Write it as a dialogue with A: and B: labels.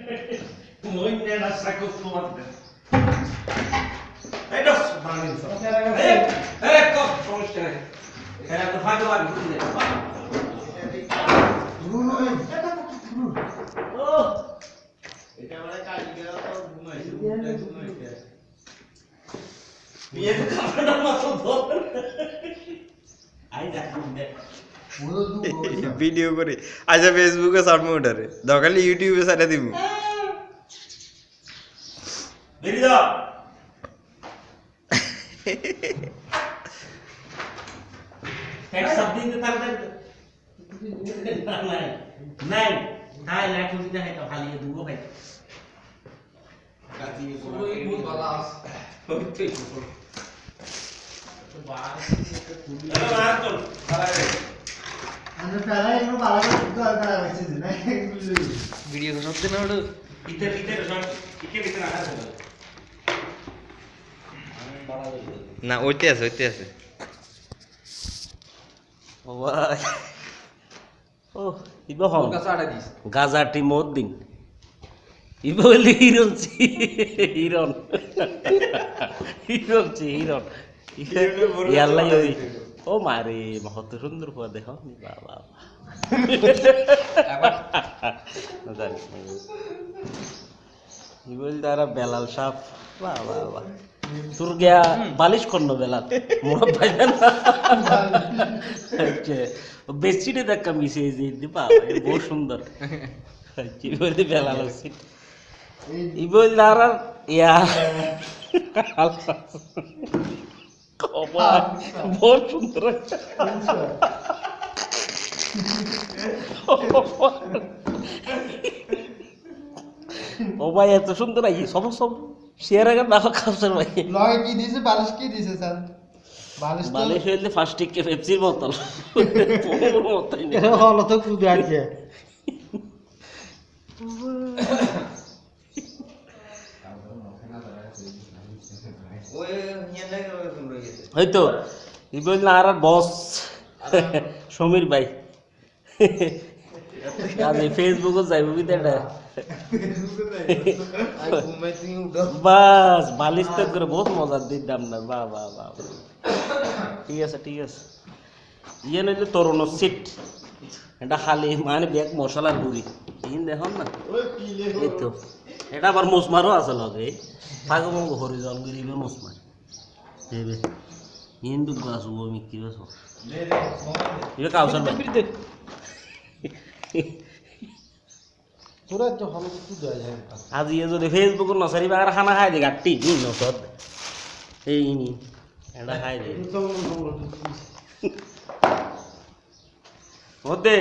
A: Moine na saco fuerte. Esto es maravilloso. Kom, সমস্যা নাই। এরা তো ফাঁকা বাদ দিলে। ও এটা বলে কালি গেল তো ঘুমাইছে। বিয়ে খাওয়াটা মাত্র ধর। আই দেখুন দেখ।
B: ভিডিও করে আচ্ছা ফেসবুকে সারমু ওটারে দরকারলে ইউটিউবে সারা দিব
A: দেখি দাও এক শব্দ দিতে থাকতে নাই নাই তাই না তুমি দেখাই তো খালি দুগো ভাই কাটি পুরোই বহুত ভালো আছে ওইটাই তো বাস তো আর তো ভালো
C: আমরা প্যারা এগুলো ভালো করে করা হয়েছে না
B: ভিডিও করতে না ওটা
A: ভিতরে ভিতরে সব ঠিকই ভিতরে রাখা আছে
B: না ওইতে আছে
A: বাবা ও ইবা হল গাজাটি মদ্দিন ইবা বলি হিরণ ইয়াল্লাই ওই ও মারে মহৎ সুন্দর হওয়া দেখো বাবা জানি ইবল তারা বেলাল সাপ বাহ বাহ বাহ তোর গিয়া বালিশ করনো বেলাল মোরা পাইবে না বেডশিটে দেখা মিশে যে বাবা বহুত সুন্দর ইবল বেলাল সিট ইবল তারা ইয়া বহুত সুন্দর ও ভাই এত সুন্দর আই সব শেয়ার আগে না খাওয়ার ভাই
C: লয় কি দিছে বালিশ কি দিছে স্যার
A: বালিশ হইলে ফার্স্ট টিকে পেপসির বোতল
C: হলো তো কুদে আছে
A: ওই তো ই বল না আর বস সমীর ভাই আজ ফেসবুকে যাইব বিদেটা বাস বালিশ তো করে বহুত মজার দিতাম না বাহ বাহ বাহ ঠিক আছে ইয়ে নইলে তরুণ সিট এটা খালি মানে ব্যাগ মশলার গুড়ি ইন দেখুন না এই তো এটা আবার মুসমারও আছে লগে থাকো মঙ্গ হরিজন গিরিবে মুসমার দেবে হিন্দু গাছ ও মিক্কি গাছ ইয়ে কাউসার ভাই
C: তোরা তো হলো তো কুদে যায়
A: আজ ইয়ে যদি ফেসবুক নসারি বাগার খানা খাই দে গাটি নি নসদ এই নি এটা খাই দে ওতে